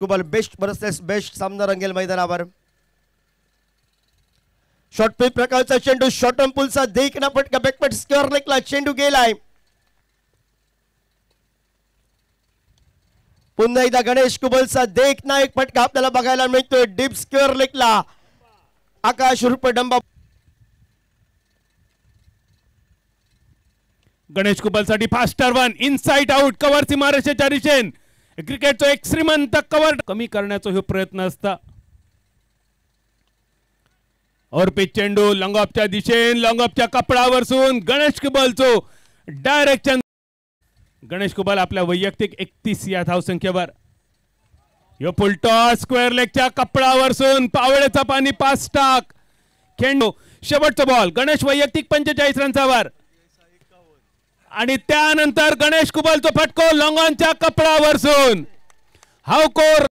Kubal best versus best सामना रंगेल मैदानावर. Short pitch प्रकारचा चेंडू शॉर्ट ऑन पुलचा देखना फटका बॅकपट स्क्वेअर लेगला चेंडू गेलाय. पुन्हा एकदा गणेश कुबलचा देखना एक फटका आपल्याला बघायला मिळतोय डीप स्क्वेअर लेगला. आकाश उर्फ डंबा. गणेश कुबलसाठी faster one inside out cover सीमारेषेच्या दिशेन. क्रिकेटचा एक श्रीमंत कव्हर कमी करण्याचा हा प्रयत्न असता. और पिच चेंडू लॉंग ऑफच्या दिशेन लॉंग ऑफच्या कपडावरसून गणेश कुबलचो डायरेक्शन. गणेश कुबल आपल्या वैयक्तिक 31 या धावसंख्येवर यो फुलटॉस स्क्वेअर लेगच्या कपडावरसून पावळेचा पाणी 5 टाक. खेळणू शेवटचा बॉल गणेश वैयक्तिक 45 रन्सावर आणि त्यानंतर गणेश कुबलचा फटको लॉंग ऑनच्या कपडावरसून हावकोर